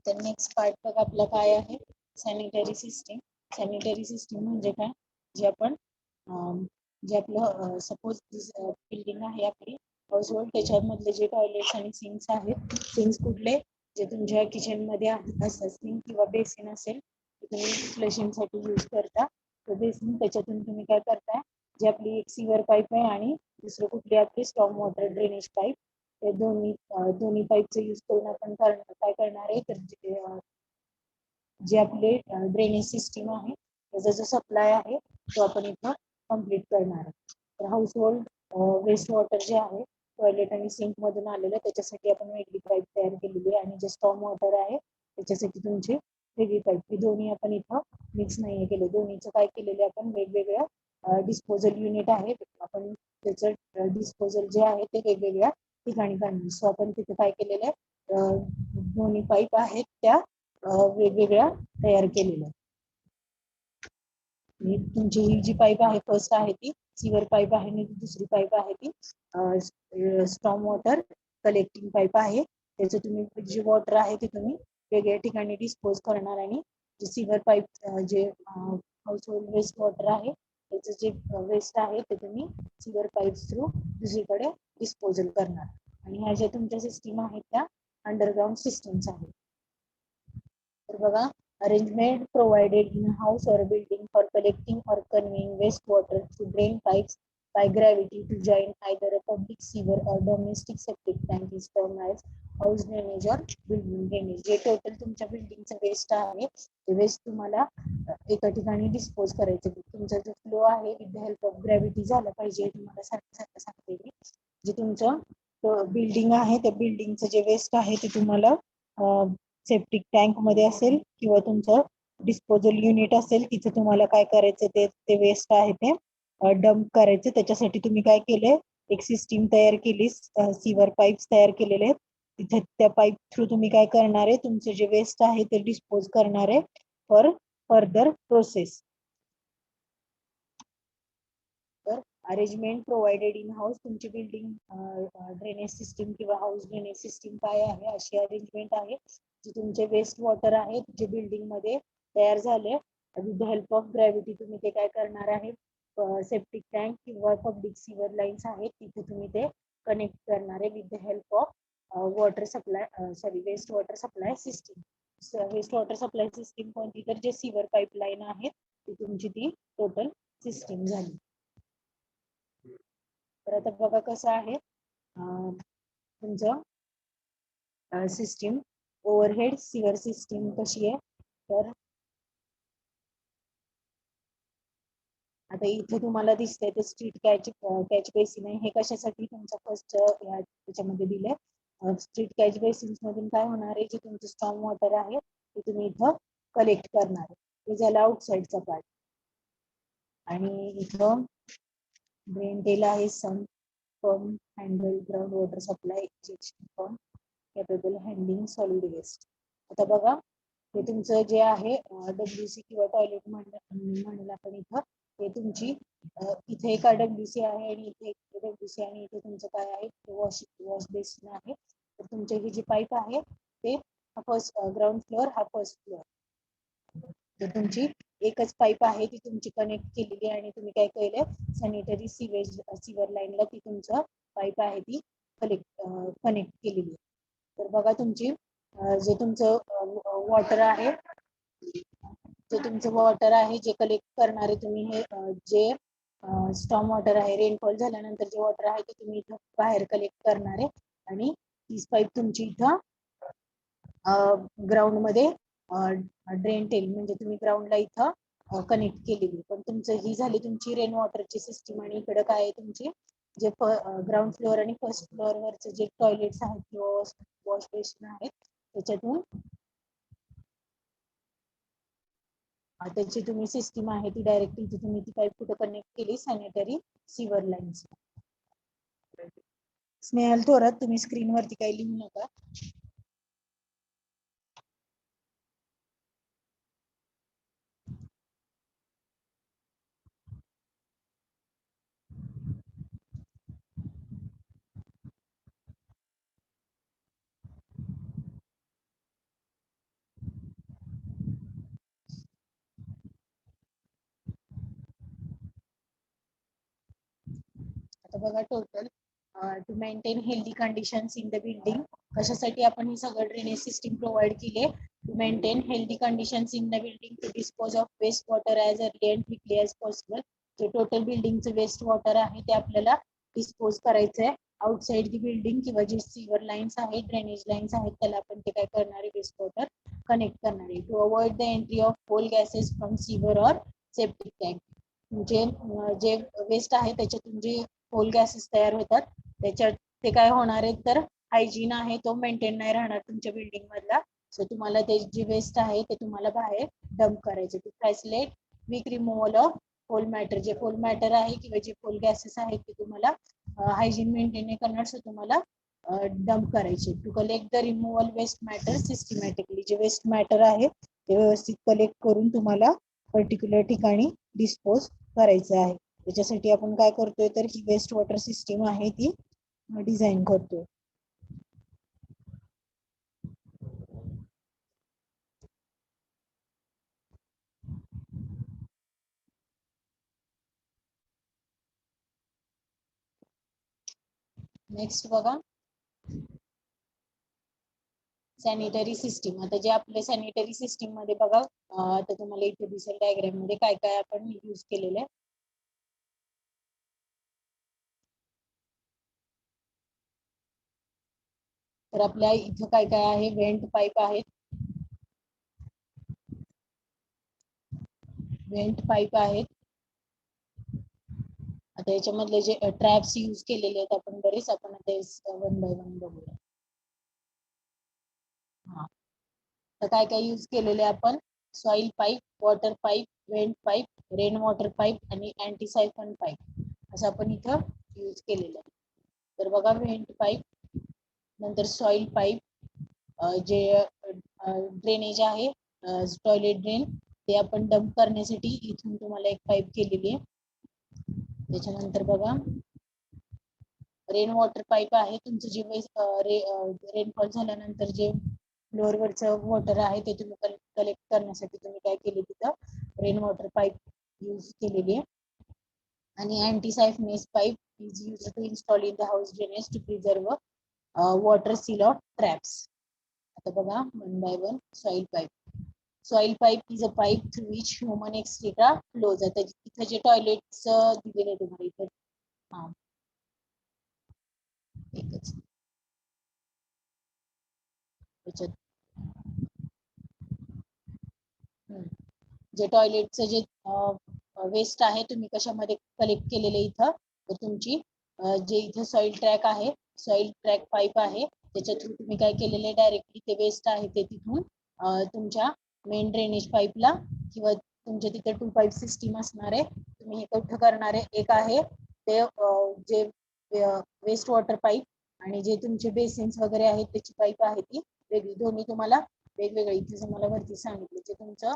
तर next part बघा आपला काय आहे, सॅनिटरी सिस्टीम. सॅनिटरी सिस्टीम म्हणजे काय, जे आपण जे आपलं सपोज बिल्डिंग आहे आपली हाऊस होल्ड, त्याच्यामधले जे टॉयलेट्स आणि सिंक्स आहेत, सिंक्स कुठले, जे तुमच्या किचन मध्ये असतात सिंक किंवा बेसिन असेल तुम्ही फ्लशिंगसाठी यूज करता, तो बेसिन त्याच्यातून तुम्ही काय करताय, जे आपली एक सीवर पाईप आहे आणि दुसरं कुठली आपली स्टॉर्म वॉटर ड्रेनेज पाईप, ते दोन्ही पाईपचे यूज करून आपण काय करणार आहे, तर जे आपले ड्रेनेज सिस्टीम आहे त्याचा जो सप्लाय आहे तो आपण इथं कम्प्लीट करणार आहे. तर हाऊस होल्ड वेस्ट वॉटर जे आहे टॉयलेट आणि सिंक मधून आलेलं, त्याच्यासाठी आपण वेगळी पाईप तयार केलेली आहे, आणि जे स्टॉर्म वॉटर आहे त्याच्यासाठी तुमची वेगळी पाईप. हे दोन्ही आपण इथं मिक्स नाहीये केले, दोन्हीचं काय केलेले आपण वेगवेगळ्या डिस्पोजल युनिट आहे, आपण त्याचं डिस्पोजल जे आहे ते वेगवेगळ्या ठिकाणी काढणार. सो आपण तिथे काय केलेलं आहे, दोन्ही पाईप आहेत त्या वेगवेगळ्या तयार केलेल्या. तुमची ही जी पाईप आहे फर्स्ट आहे ती सीवर पाईप आहे, आणि दुसरी पाईप आहे ती स्टॉर्म वॉटर कलेक्टिंग पाईप आहे. त्याचं तुम्ही जे वॉटर आहे ते तुम्ही वेगळ्या ठिकाणी डिस्पोज करणार, आणि जे सीवर पाईप जे हाऊस होल्ड वेस्ट वॉटर आहे त्याचं जे वेस्ट आहे ते तुम्ही सीवर पाईप थ्रू दुसरीकडे डिस्पोजल करणार. आणि ह्या ज्या तुमच्या सिस्टीम आहेत त्या अंडरग्राउंड सिस्टीम्स आहेत. तर बघा, arrangement provided in house or building for collecting or conveying wastewater through drain pipes by gravity to join either a public sewer or domestic septic tank is termed as house drainage or building drainage. जे total तुमच्या बिल्डिंगचं waste आहे ते waste तुम्हाला एका ठिकाणी dispose करायचं. तुमचा जो फ्लो आहे with the help of gravity झाला पाहिजे. तुम्हाला सारखं सांगते मी, जे तुमचं बिल्डिंग आहे त्या बिल्डिंगचं जे वेस्ट आहे ते तुम्हाला सेप्टिक टँक मध्ये असेल किंवा तुमचं डिस्पोजल युनिट असेल, तिथे तुम्हाला काय करायचं, ते वेस्ट आहे ते डंप करायचं. त्याच्यासाठी तुम्ही काय केलंय, एक सिस्टीम तयार केली, सीवर पाईप्स तयार केलेले आहेत. तिथे त्या पाईप थ्रू तुम्ही काय करणार आहे, तुमचं जे वेस्ट आहे ते डिस्पोज करणार आहे फॉर फर्दर प्रोसेस. तर अरेंजमेंट प्रोव्हाइडेड इन हाऊस, तुमची बिल्डिंग ड्रेनेज सिस्टीम किंवा हाऊस ड्रेनेज सिस्टीम काय आहे, अशी अरेंजमेंट आहे जी तुमचे वेस्ट वॉटर आहे जे बिल्डिंग मध्ये तयार झाले, with the help of gravity तुम्ही ते काय करणार आहे, सेप्टिक टँक किंवा पब्लिक सीवर लाईन्स आहेत तिथे तुम्ही ते कनेक्ट करणार आहे with the help of water supply waste water supply system. Waste water supply system कोणती, तर जे सीवर पाईपलाईन आहे ती तुमची ती टोटल सिस्टीम झाली. तर आता बघा कसं आहे तुमचं सिस्टीम, ओव्हरहेड सीवर सिस्टीम कशी आहे. तर आता इथे तुम्हाला दिसतंय ते स्ट्रीट कॅच बेसिन आहे. हे कशासाठी तुमचा फर्स्ट याच्यामध्ये दिलंय, स्ट्रीट कॅच बेसिन्स मधून काय होणार आहे, जे तुमचं स्टॉर्म वॉटर आहे ते तुम्ही इथं कलेक्ट करणार आहे, ते झालं आउटसाइडचा पार्ट. आणि इथं ड्रेन टेल आहे, sump pump handle ground water supply injection pump capable handling solid waste. आता बघा, हे तुमचं जे आहे डब्ल्यूसी किंवा टॉयलेट म्हणून आपण इथं, हे तुमची इथे एक डब्ल्यूसी आहे आणि इथे एक डब्ल्यूसी, आणि इथे तुमचं काय आहे, वॉश बेसिन आहे. तर तुमचे ही जी पाईप आहे ते फर्स्ट ग्राउंड फ्लोअर हा फर्स्ट फ्लोअर, तर तुमची एकच पाईप आहे ती तुमची कनेक्ट केलेली आहे, आणि तुम्ही काय केलंय, सॅनिटरी सीवर लाईनला ती तुमचं पाईप आहे ती कनेक्ट केलेली आहे. तर बघा, तुमची जे तुमचं वॉटर आहे, जे कलेक्ट करणारे तुम्ही, हे जे स्टॉर्म वॉटर आहे, रेनफॉल झाल्यानंतर जे वॉटर आहे ते तुम्ही इथं बाहेर कलेक्ट करणार आहे, आणि तीच पाईप तुमची इथं ग्राउंड मध्ये ड्रेन टेल म्हणजे तुम्ही ग्राउंडला इथं कनेक्ट केलेली. पण तुमचं ही झाली तुमची रेन वॉटरची सिस्टीम, आणि इकडे काय आहे तुमची जे ग्राउंड फ्लोअर आणि फर्स्ट फ्लोअर वरचे जे टॉयलेट्स आहेत किंवा वॉश बेसिन आहेत त्याच्यातून त्याची तुम्ही सिस्टीम आहे ती डायरेक्टली तुम्ही ती पाईप कुठे कनेक्ट केली, सॅनिटरी सीवर लाईन्स. स्नेहल थोरात, तुम्ही स्क्रीनवरती काही लिहू नका. बघा total to maintain healthy conditions in the building. कशासाठी आपण हे सगळं ड्रेनेज सिस्टीम प्रोव्हाइड केले? To maintain healthy conditions in the building, to dispose of waste water as early and quickly as possible. जे टोटल बिल्डिंगचं वेस्ट वॉटर आहे ते आपल्याला डिस्पोज करायचंय आउटसाइड दी बिल्डिंग, किंवा जे सीवर लाईन्स आहेत, ड्रेनेज लाईन्स आहेत, त्याला आपण ते काय करणार आहे, वेस्ट वॉटर कनेक्ट करणार आहे. To avoid the entry of foul gases from sewer और सेप्टिक टँक. म्हणजे जे वेस्ट आहे त्याच्यातून जे होल गॅसेस तयार होतात त्याच्यात ते काय होणार आहे, तर हायजीन आहे तो मेंटेन नाही राहणार तुमच्या बिल्डिंग मधला. सो तुम्हाला ते जे वेस्ट आहे ते तुम्हाला बाहेर डंप करायचे. To facilitate quick removal of foul matter. जे होल मॅटर आहे किंवा जे होल गॅसेस आहेत ते तुम्हाला हायजीन मेंटेन नाही करणार, सो तुम्हाला डंप करायचे. To collect the removal waste matter systematically. जे वेस्ट मॅटर आहे ते व्यवस्थित कलेक्ट करून तुम्हाला पर्टिक्युलर ठिकाणी डिस्पोज करायचं आहे. त्याच्यासाठी आपण काय करतोय, तर ही वेस्ट वॉटर सिस्टीम आहे ती डिझाईन करतोय. नेक्स्ट बघा सॅनिटरी सिस्टीम. आता जे आपले सॅनिटरी सिस्टीम मध्ये बघा, आता तुम्हाला इथे दिसेल डायग्राम मध्ये काय काय आपण यूज केलेलं आहे. तर आपल्या इथं काय काय आहे, वेंट पाईप आहेत, वेंट पाईप आहेत. आता याच्यामधले जे ट्रॅप्स यूज केलेले आहेत आपण बरेच, आपण आता वन बाय वन बघूया. हा, तर काय काय यूज केलेले आपण, soil pipe, water pipe, went pipe, rain water pipe आणि अँटी सायफन पाईप असं आपण इथं यूज केलेलं आहे. तर बघा वेंट पाईप, नंतर सॉइल पाईप, जे ड्रेनेज आहे टॉयलेट ड्रेन, ते आपण डंप करण्यासाठी इथून तुम्हाला एक पाईप केलेली आहे. त्याच्यानंतर बघा रेन वॉटर पाईप आहे, तुमचं जे रेनफॉल झाल्यानंतर जे फ्लोअरवरचं वॉटर आहे ते तुम्ही कलेक्ट करण्यासाठी तुम्ही काय केले, तिथं रेन वॉटर पाईप यूज केलेली आहे. आणि anti siphonage pipe is used to install in the house drainage to preserve water seal of traps. आता बघा one by one. Soil pipe, soil pipe is a pipe through which human excreta flows. आता इथं जे toilets दिलेले तुम्हाला इथे, हा एकच त्याच्यात जे टॉयलेटचं जे वेस्ट आहे तुम्ही कशामध्ये कलेक्ट केलेले इथं, तर तुमची जे इथं सॉइल ट्रॅक आहे, सॉइल ट्रॅक पाईप आहे, त्याच्या थ्रू तुम्ही काय केलेले, डायरेक्टली ते वेस्ट आहे ते तिथून तुमच्या मेन ड्रेनेज पाईपला, किंवा तुमच्या तिथे टू पाईप सिस्टीम असणार आहे. तुम्ही हे कुठं करणार आहे, एक आहे ते जे वेस्ट वॉटर पाईप आणि जे तुमचे बेसिन्स वगैरे आहेत त्याची पाईप आहे ती वेगळी, दोन्ही तुम्हाला वेगवेगळे इथे तुम्हाला वरती सांगितले. जे तुमचं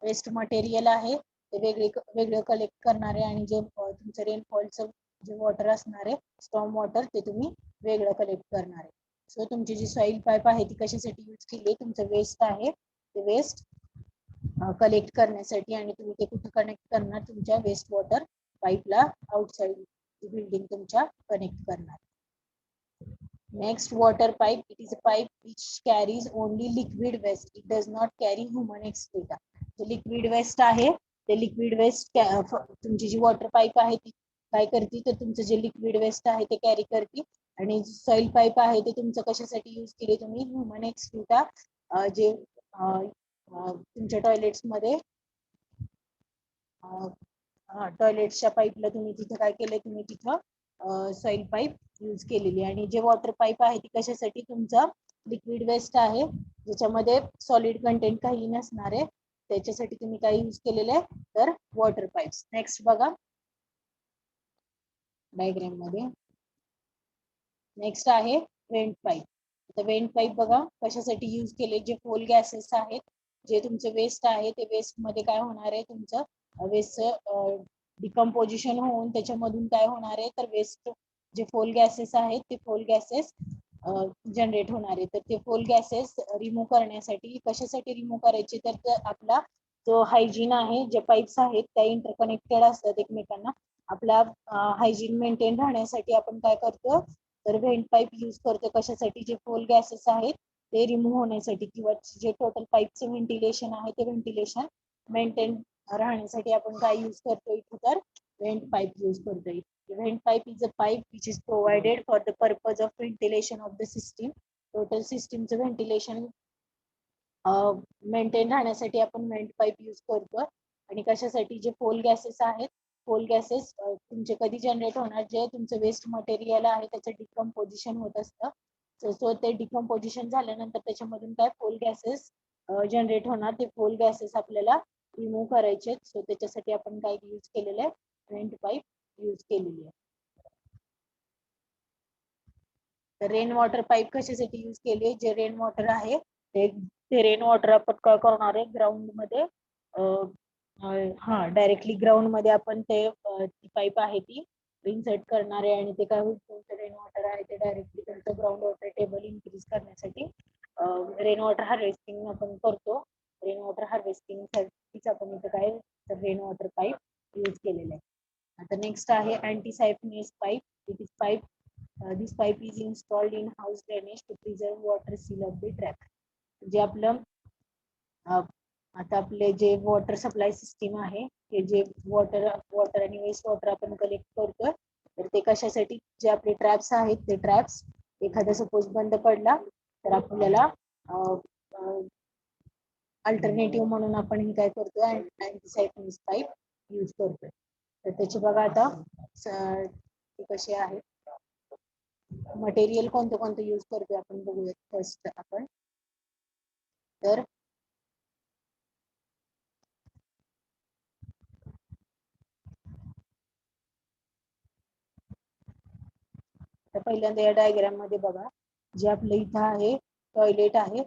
वेस्ट मटेरियल आहे ते वेगळं कलेक्ट करणारे, आणि जे तुमचं रेनफॉलचं जे वॉटर असणार आहे स्टॉर्म वॉटर ते तुम्ही वेगळं कलेक्ट करणार आहे. सो तुमची जी सॉइल पाईप आहे ती कशासाठी यूज केली, तुमचं वेस्ट आहे ते वेस्ट कलेक्ट करण्यासाठी, आणि तुम्ही ते कुठे कनेक्ट करणार, तुमच्या वेस्ट वॉटर पाईपला आउटसाइड बिल्डिंग तुमच्या कनेक्ट करणार. Next, water pipe. It is a pipe which carries only liquid waste. It does not carry human excreta. जे लिक्विड वेस्ट आहे ते लिक्विड वेस्ट तुमची जी वॉटर पाईप आहे ती काय करते, तर तुमचं जे लिक्विड वेस्ट आहे ते कॅरी करते. आणि सॉइल पाईप आहे ते तुमचं कशासाठी यूज केले तुम्ही, ह्युमन एक्सक्रीटा जे तुमच्या टॉयलेट्स मध्ये टॉयलेटच्या पाईपला तुम्ही तिथं काय केलंय, तुम्ही तिथं सॉइल पाईप यूज केलेली. आणि जे वॉटर पाईप आहे ती कशासाठी, तुमचा लिक्विड वेस्ट आहे ज्याच्यामध्ये सॉलिड कंटेंट काही नसणार आहे त्याच्यासाठी तुम्ही काय यूज केलेलं आहे, तर वॉटर पाईप्स. नेक्स्ट बघा डायग्राम मध्ये. नेक्स्ट आहे वेंट पाईप. आता वेंट पाईप बघा कशासाठी यूज केले, जे होल गॅसेस आहेत, जे तुमचं वेस्ट आहे ते वेस्ट मध्ये काय होणार आहे, तुमचं वेस्ट डिकम्पोजिशन होऊन त्याच्यामधून काय होणार आहे, तर वेस्ट जे फोल गॅसेस आहेत ते फोल गॅसेस जनरेट होणार आहे. तर ते फोल गॅसेस रिमूव्ह करण्यासाठी, कशासाठी रिमूव्ह करायचे, तर आपला जो हायजीन आहे, जे पाईप्स आहेत त्या इंटरकनेक्टेड असतात एकमेकांना, आपला हायजीन मेंटेन राहण्यासाठी आपण काय करतो, तर व्हेंट पाईप यूज करतो. कशासाठी? जे फोल गॅसेस आहेत ते रिमूव्ह होण्यासाठी किंवा जे टोटल पाईपचं व्हेंटिलेशन आहे ते व्हेंटिलेशन मेंटेन राहण्यासाठी आपण काय यूज करतो इथे, तर व्हेंट पाईप यूज करतोय. Vent pipe is a pipe which is provided for the purpose of ventilation of the system. Total सिस्टीमचं व्हेंटिलेशन मेंटेन राहण्यासाठी आपण व्हेंट पाईप यूज करतो. आणि कशासाठी? जे फोल गॅसेस आहेत, फोल गॅसेस तुमचे कधी जनरेट होणार? जे तुमचं वेस्ट मटेरियल आहे त्याचं डिकम्पोजिशन होत असतं. सो ते डिकम्पोजिशन झाल्यानंतर त्याच्यामधून काय फोल गॅसेस जनरेट होणार. ते फोल गॅसेस आपल्याला रिमूव्ह करायचे. सो त्याच्यासाठी आपण काय यूज केलेलं आहे? व्हेंट पाईप यूज केलेली आहे. तर रेन वॉटर पाईप कशासाठी यूज केली? जे रेन वॉटर आहे ते रेन वॉटर आपण काय करणार आहे? ग्राउंड मध्ये डायरेक्टली ग्राउंड मध्ये आपण ते ती पाईप आहे ती इन्सर्ट करणार आहे. आणि ते काय होईल? तुमचं रेन वॉटर आहे ते डायरेक्टली तुमचं ग्राउंड वॉटर टेबल इन्क्रीज करण्यासाठी रेन वॉटर हार्वेस्टिंग आपण करतो. रेन वॉटर हार्वेस्टिंग साठीच आपण इथं काय रेन वॉटर पाईप यूज केलेलं आहे. आता नेक्स्ट आहे anti siphonage pipe. It is pipe this pipe is installed in house drainage to preserve water seal of the trap. जे आपलं आता आपले जे वॉटर सप्लाय सिस्टीम आहे, हे जे वॉटर आणि वेस्ट वॉटर आपण कलेक्ट करतोय, तर ते कशासाठी? जे आपले ट्रॅप्स आहेत ते ट्रॅप्स एखादा सपोज बंद पडला तर आपल्याला अल्टरनेटिव्ह म्हणून आपण हे काय करतोय? अँटीसायफोनिक पाईप यूज करतोय. तर त्याची बघा आता ते कसे आहे, मटेरियल कोणतं कोणतं यूज करतोय आपण बघूयात. फर्स्ट आपण तर पहिल्यांदा या डायग्राम मध्ये बघा, जे आपलं इथं आहे टॉयलेट आहे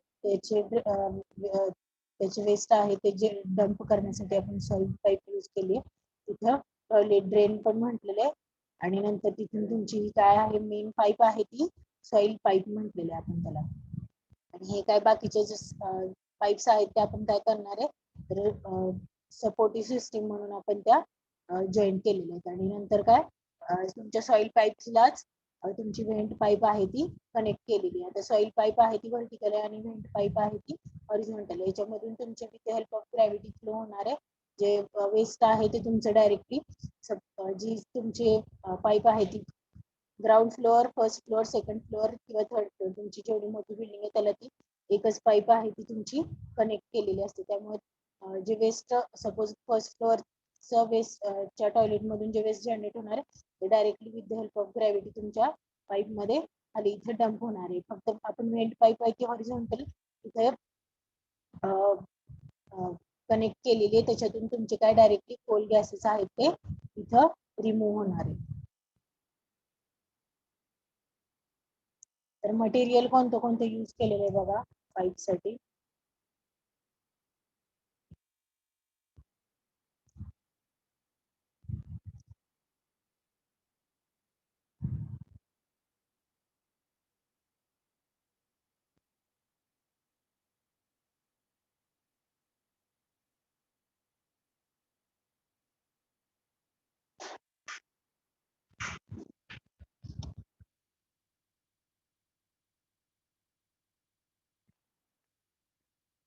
त्याचे वेस्ट आहे ते जे डंप करण्यासाठी आपण सॉइल पाईप यूज केली. तिथं टॉयलेट ड्रेन पण म्हटलेलं आहे. आणि नंतर तिथून तुमची काय आहे? मेन पाईप आहे ती सॉइल पाईप म्हटलेले आपण त्याला. आणि हे काय बाकीचे जे पाईप्स आहेत ते आपण काय करणार आहे? तर सपोर्टिव्ह सिस्टीम म्हणून आपण त्या जॉईन केलेल्या आहेत. आणि नंतर काय तुमच्या सॉइल पाईप्सलाच तुमची व्हेंट पाईप आहे ती कनेक्ट केलेली आहे. आता सॉइल पाईप आहे ती व्हर्टिकल आहे आणि व्हेंट पाईप आहे ती हॉरिझॉन्टल आहे. याच्यामधून तुमच्या with help of gravity flow होणार आहे. जे वेस्ट आहे ते तुमचं डायरेक्टली जी तुमची पाईप आहे ती ground floor, first floor, second floor किंवा थर्ड फ्लोअर, तुमची जेवढी मोठी बिल्डिंग आहे त्याला ती एकच पाईप आहे ती तुमची कनेक्ट केलेली असते. त्यामुळे जे वेस्ट सपोज फर्स्ट फ्लोअर वेस्टच्या टॉयलेट मधून जे वेस्ट जनरेट होणार आहे ते directly with the help of gravity तुमच्या पाईप मध्ये खाली इथे डंप होणार आहे. फक्त आपण व्हेंट पाईप आहे ती हॉरिझॉन्टल इथे कनेक्ट केलेली आहे. त्याच्यातून तुमचे काय डायरेक्टली कोल गॅसेस आहेत ते इथं रिमूव्ह होणार आहे. तर मटेरियल कोणतं कोणतं यूज केलेलं आहे बघा पाईप साठी.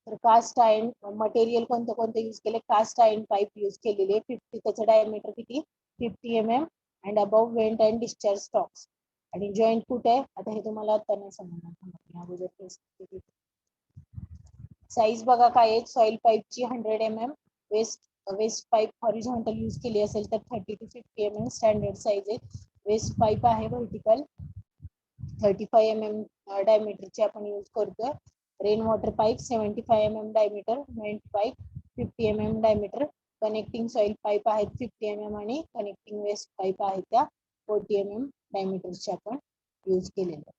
तर कास्ट आयर्न मटेरियल कोणतं कोणतं यूज केले? कास्ट आयर्न पाईप यूज केलेले 50, त्याचं डायमीटर किती? 50 mm and above went and discharge stocks. आणि जॉईंट कुठे आहे? आता हे तुम्हाला आता नाही समजणार. साईज बघा काय आहे? सॉइल पाईपची 100 mm, waste pipe horizontal use केली असेल तर 30 to 50 mm स्टँडर्ड साईज आहे. वेस्ट पाईप आहे व्हर्टिकल 35 mm डायमीटरची आपण यूज करतोय. Rain water pipe 75 mm diameter, vent pipe 50 mm diameter, connecting soil pipe आहेत 50 mm आणि कनेक्टिंग वेस्ट पाईप आहेत त्या 40 mm डायमीटरचे आपण यूज केलेले.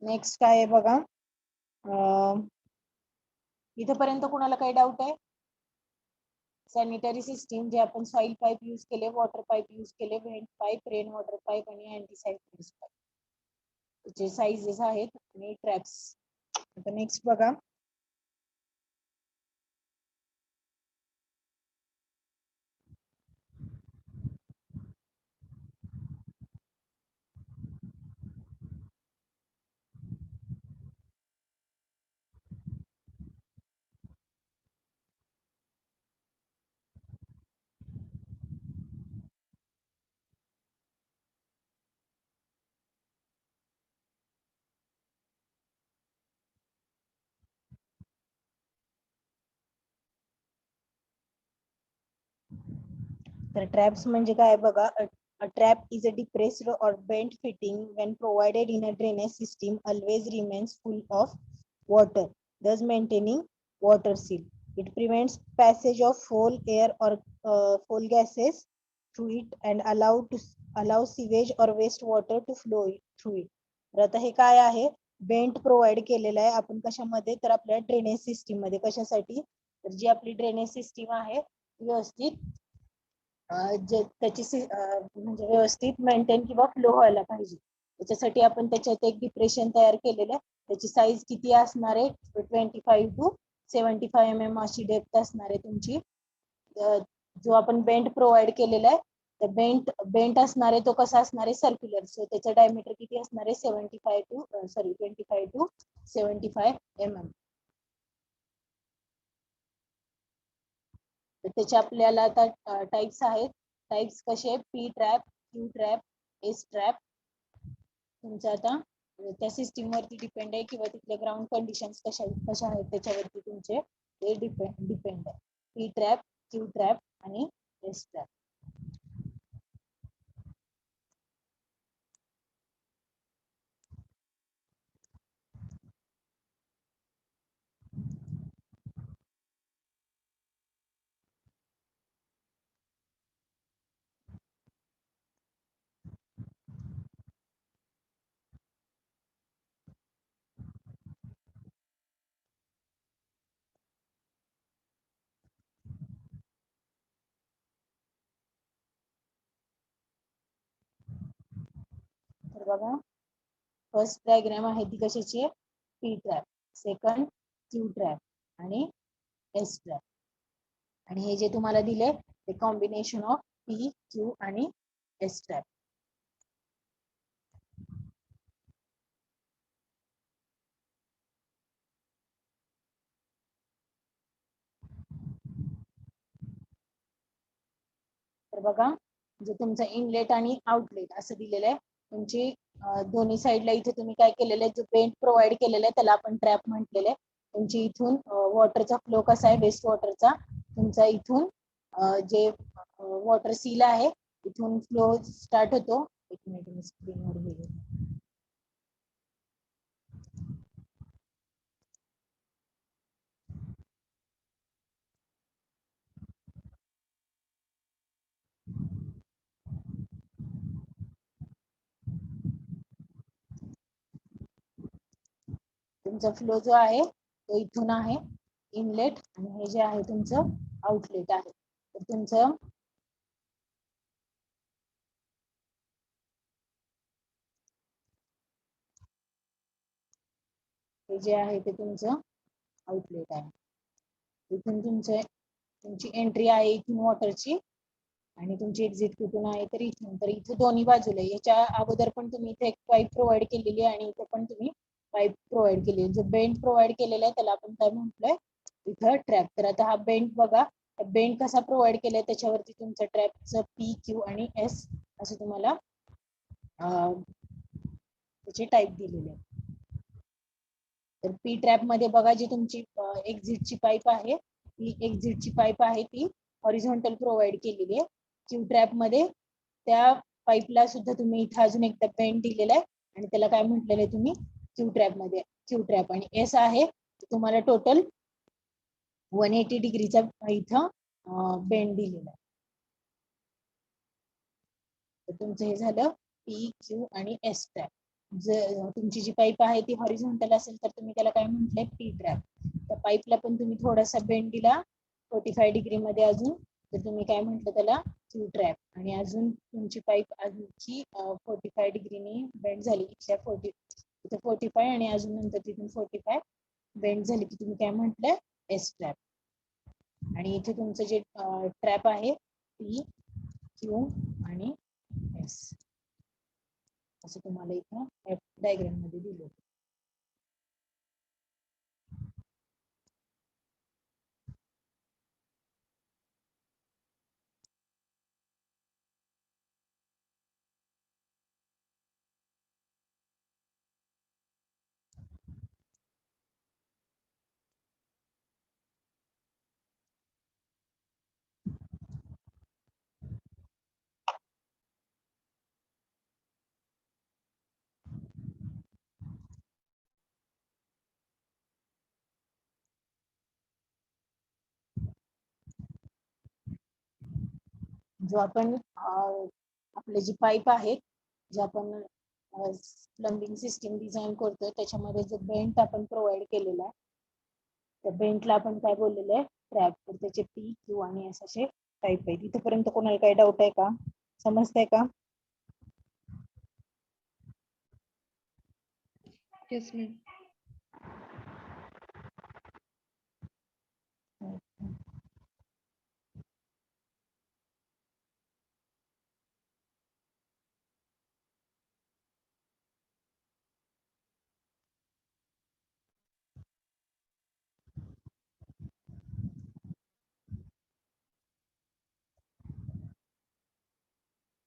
नेक्स्ट काय आहे बघा, इथपर्यंत कुणाला काही डाऊट आहे? सॅनिटरी सिस्टीम जे आपण सॉइल पाईप यूज केले, वॉटर पाईप यूज केले, vent pipe, rain water pipe आणि अँटीसायक्लोन पाईप, त्याचे साइजेस आहेत आणि ट्रॅप्स. आता नेक्स्ट बघा, तर ट्रॅप्स म्हणजे काय बघा. A trap is a depressed or bent fitting when provided in a drainage system always remains full of water, thus maintaining water seal. It prevents passage of foul air or foul gases through it and allow sewage or waste water to flow through it. तर आता हे काय आहे, bent provide केलेलं आहे आपण कशामध्ये, तर आपल्या ड्रेनेज सिस्टीम मध्ये. कशासाठी, तर जी आपली ड्रेनेज सिस्टीम आहे व्यवस्थित त्याची म्हणजे व्यवस्थित मेंटेन किंवा फ्लो व्हायला पाहिजे. त्याच्यासाठी आपण त्याच्यात एक डिप्रेशन तयार केलेलं आहे. त्याची साईज किती असणार आहे, 25 to 75 mm अशी डेप्थ असणार आहे तुमची. जो आपण बेंट प्रोव्हाइड केलेला आहे, तर बेंट असणार आहे तो कसा असणार आहे, सर्क्युलर. सो त्याचं डायमीटर किती असणार आहे, 25 to 75 mm. तर त्याचे आपल्याला आता टाइप्स आहेत. टाइप्स कसे, P trap, Q trap, S trap. तुमचं आता त्या सिस्टीम वरती डिपेंड आहे किंवा तिथल्या ग्राउंड कंडिशन्स कशा आहेत त्याच्यावरती तुमचे ते डिपेंड आहे. पी ट्रॅप, क्यू ट्रॅप आणि एस ट्रॅप. तर बघा, फर्स्ट डायग्राम आहे ती कशाची आहे, P trap. Second Q trap आणि एस ट्रॅप. आणि हे जे तुम्हाला दिले ते कॉम्बिनेशन ऑफ पी, क्यू आणि एस ट्रॅप. तर बघा, जे तुमचं इनलेट आणि आउटलेट असं दिलेलं आहे. तुमची दोन्ही साईडला इथे तुम्ही काय केलेलं आहे, जो पेंट प्रोव्हाइड केलेला आहे त्याला आपण ट्रॅप म्हटलेलं आहे. तुमची इथून वॉटरचा फ्लो कसा आहे, वेस्ट वॉटरचा तुमचा इथून जे वॉटर सील आहे इथून फ्लो स्टार्ट होतो. एक मिनिट मी स्क्रीनवर घेईल. तुमचा फ्लो जो आहे तो इथून आहे इनलेट आणि हे जे आहे तुमचं आउटलेट आहे. तर तुमचं हे जे आहे ते तुमचं आउटलेट आहे. इथून तुमची एंट्री आहे इथून वॉटरची आणि तुमची एक्झिट कुठून आहे तर इथून. तर इथे दोन्ही बाजूला, याच्या अगोदर पण तुम्ही इथे एक पाईप प्रोव्हाइड केलेली आहे आणि इथे पण तुम्ही पाईप प्रोव्हाइड केलेली. जो बेंड प्रोव्हाइड केलेला आहे त्याला आपण काय म्हटलंय इथं ट्रॅप. तर आता हा बेंड बघा, बेंड कसा प्रोव्हाइड केलाय त्याच्यावरती तुमच्या ट्रॅपचं पी, क्यू आणि एस असं तुम्हाला त्याची टाईप दिलेली आहे. तर पी ट्रॅप मध्ये बघा, जी तुमची एक्झिटची पाईप आहे ती एक्झिटची पाईप आहे ती हॉरिझॉन्टल प्रोव्हाइड केलेली आहे. क्यू ट्रॅप मध्ये त्या पाईपला सुद्धा तुम्ही इथे अजून एकदा बेंड दिलेला आहे आणि त्याला काय म्हटलेलं आहे तुम्ही क्यू ट्रॅप मध्ये, क्यू ट्रॅप. आणि एस आहे तुम्हाला टोटल 180 डिग्रीचा इथं बेंड दिलेला आहे. तर तुमचं हे झालं पी, क्यू आणि एस ट्रॅप. जर तुमची जी पाईप आहे ती हॉरिझॉन्टल असेल तर तुम्ही त्याला काय म्हटलंय पी ट्रॅप. त्या पाईपला पण तुम्ही थोडासा बेंड दिला 45 डिग्री मध्ये अजून तर तुम्ही काय म्हटलं त्याला क्यू ट्रॅप. आणि अजून तुमची पाईप अजूनची 45 डिग्रीने बेंड झाली इथल्या 45 आणि अजून नंतर तिथून 45 बेंड झाली की तुम्ही काय म्हटलं एस ट्रॅप. आणि इथे तुमचं जे ट्रॅप आहे पी क्यू आणि एस असं तुम्हाला इथं डायग्राम मध्ये दिलं. जो आपण आपले जे पाईप आहेत जे आपण प्लंबिंग सिस्टीम डिझाईन करतोय त्याच्यामध्ये जो बेंट आपण प्रोव्हाइड केलेला आहे त्या बेंटला आपण काय बोललेलं आहे ट्रॅप. तर त्याचे पी क्यू आणि एस असे टाईप आहेत. इथपर्यंत कोणाला काही डाऊट आहे का? समजतंय का? Yes, ma'am.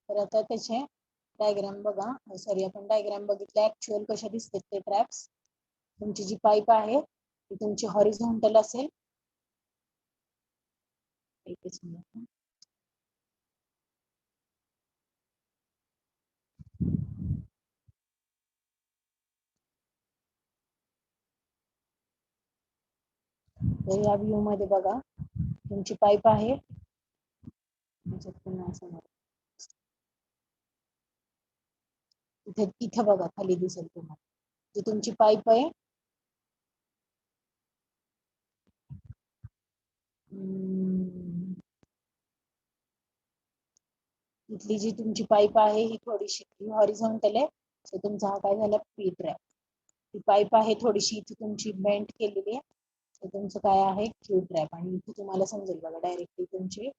तर आता त्याचे डायग्राम बघा. सॉरी आपण डायग्राम बघितले ऍक्च्युअल कशा दिसतात ते ट्रॅप्स. तुमची जी पाईप आहे ती तुमची हॉरिझॉन्टल असेल. एकच मिनिट. तर या व्ह्यू मध्ये बघा तुमची पाईप आहे. इथे इथे बघा खाली दिसेल तुम्हाला जी तुमची पाईप आहे इथली जी तुमची पाईप आहे ही थोडीशी हॉरिझॉन्टल आहे. सो तुमचा हा काय झाला पी ट्रॅप. ती पाईप आहे थोडीशी इथे तुमची बेंट केलेली आहे. तर तुमचं काय आहे क्यू ट्रॅप. आणि इथे तुम्हाला समजेल बघा डायरेक्टली तुमची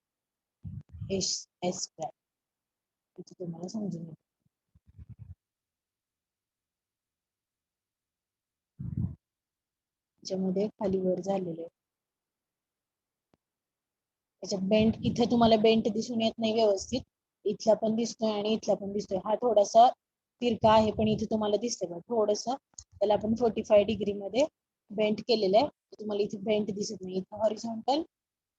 एस एस ट्रॅप इथे तुम्हाला समजून येईल. त्याच्यामध्ये खाली वर झालेले त्याच्यात बेंट इथे तुम्हाला बेंट दिसून येत नाही व्यवस्थित. इथला पण दिसतोय आणि इथला पण दिसतोय. हा थोडासा तिरका आहे पण इथे तुम्हाला दिसतंय बघा थोडस त्याला आपण 45 डिग्री मध्ये बेंट केलेलं आहे. तुम्हाला इथे बेंट दिसत नाही. इथे हॉरिझॉन्टल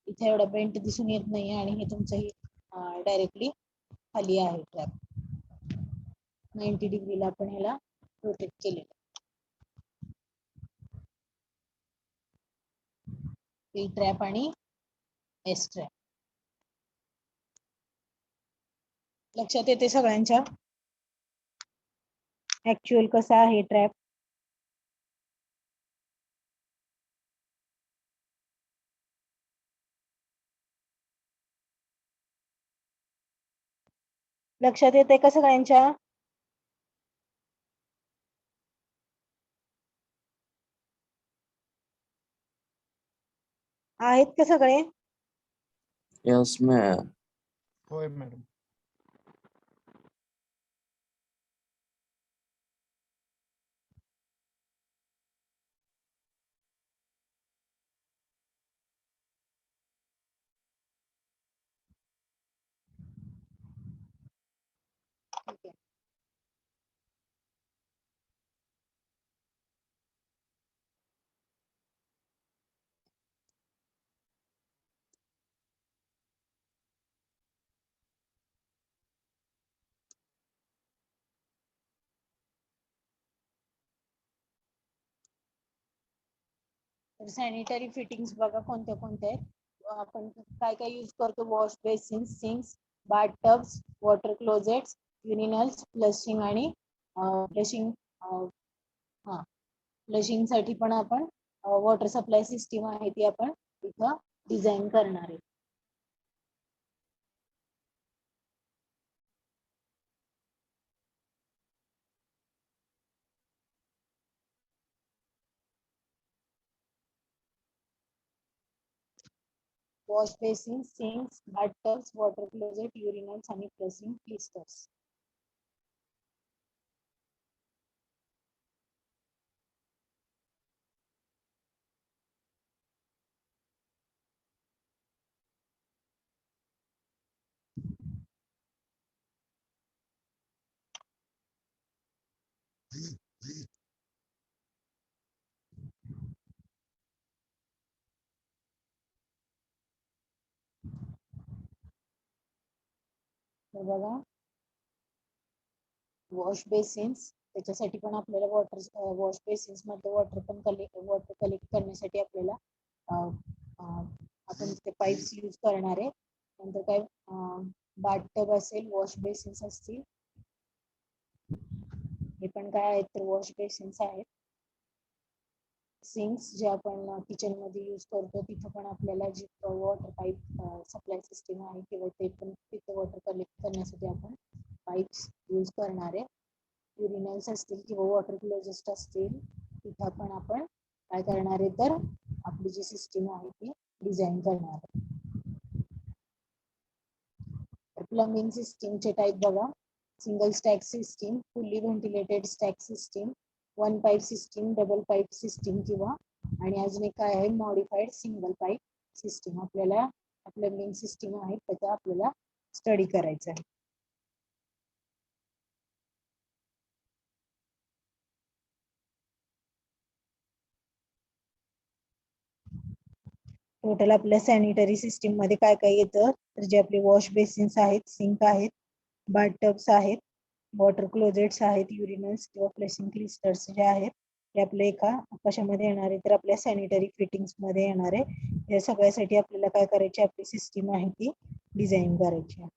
इथे एवढा बेंट दिसून येत नाही आणि हे तुमचं डायरेक्टली खाली आहे ट्रॅप. 90 डिग्रीला आपण ह्याला रोटेट केलेलं. पी ट्रॅप आणि एस ट्रॅप लक्षात येते सगळ्यांच्या? ऍक्च्युअल कसा आहे ट्रॅप? लक्षात येते का सगळ्यांच्या? आहेत का सगळे? Yes, ma'am. होय मॅडम. ठीक आहे. तर सॅनिटरी फिटिंग्स बघा कोणत्या कोणत्या आहेत. आपण काय काय यूज करतो wash basin sinks bath tubs water closets युरिनल्स flushing आणि फ्लशिंग हा फ्लशिंग साठी पण आपण वॉटर सप्लाय सिस्टीम आहे ती आपण इथं डिझाईन करणार आहे. Wash basin, sinks, bathtubs, water closet, urinals आणि फ्लशिंग क्लिस्टर्स. तर बघा, वॉश बेसिन्स, त्याच्यासाठी पण आपल्याला वॉश बेसिन्स मध्ये वॉटर कलेक्ट करण्यासाठी आपल्याला आपण ते पाईप्स यूज करणार आहे. नंतर काय बाथटब असेल, वॉश बेसिन्स असतील, हे पण काय आहेत तर वॉश बेसिन्स आहेत. सिंक्स जे आपण किचन मध्ये यूज करतो तिथं पण आपल्याला जी वॉटर पाईप सप्लाय सिस्टीम आहे किंवा ते पण तिथे वॉटर कलेक्ट करण्यासाठी आपण पाईप्स यूज करणार आहे. युरिनल्स असतील किंवा वॉटर क्लोजेट असतील तिथं पण आपण काय करणार आहे तर आपली जी सिस्टीम आहे ती डिझाईन करणार आहे. प्लंबिंग सिस्टीमचे टाईप बघा, single stack system, fully ventilated stack system, one pipe system, double pipe system किंवा आणि अजून एक काय आहे मॉडिफाईड सिंगल पाईप सिस्टीम. आपल्याला प्लंबिंग सिस्टीम आहे त्याचा आपल्याला स्टडी करायचा आहे. टोटल आपल्या सॅनिटरी सिस्टीम मध्ये काय काय येतं तर जे आपले वॉश बेसिन्स आहेत, सिंक आहेत, बाथटब्स आहेत, वॉटर क्लोजेट्स आहेत, युरिनल्स किंवा फ्लशिंग क्लिस्टर्स जे आहेत ते आपल्या एका कशामध्ये येणार आहे तर आपल्या सॅनिटरी फिटिंग्स मध्ये येणार आहे. या सगळ्यासाठी आपल्याला काय करायची, आपली सिस्टीम आहे ती डिझाईन करायची आहे.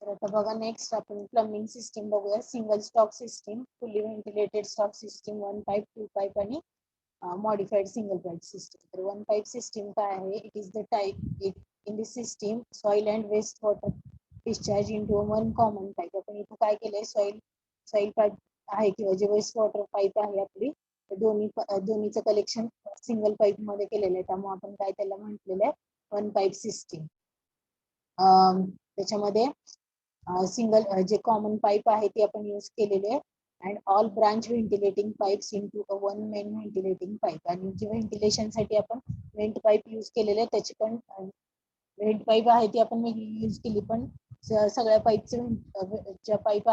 तर आता बघा नेक्स्ट आपण प्लंबिंग सिस्टीम बघूया. Single stack system, fully ventilated stack system, one pipe, two pipe आणि मॉडिफाईड सिंगल पाईप सिस्टीम. तर वन पाईप सिस्टीम काय आहे, it is the type in this system soil and waste water discharge into one common pipe. आपण इथं काय केलंय, soil pipe आहे किंवा जे वेस्ट वॉटर पाईप आहे आपली दोन्हीचं कलेक्शन सिंगल पाईप मध्ये केलेलं आहे, त्यामुळे आपण काय त्याला म्हटलेलं आहे वन पाईप सिस्टीम. त्याच्यामध्ये सिंगल जे कॉमन पाईप आहे ते आपण यूज केलेले आहे and all branch ventilating pipes into one main ventilating pipe. आणि जे व्हेंटिलेशन साठी आपण व्हेंट पाईप यूज केलेले त्याची पण व्हेंट पाईप आहे ती आपण वेगळी यूज केली, पण सगळ्या पाईपचे ज्या पाईप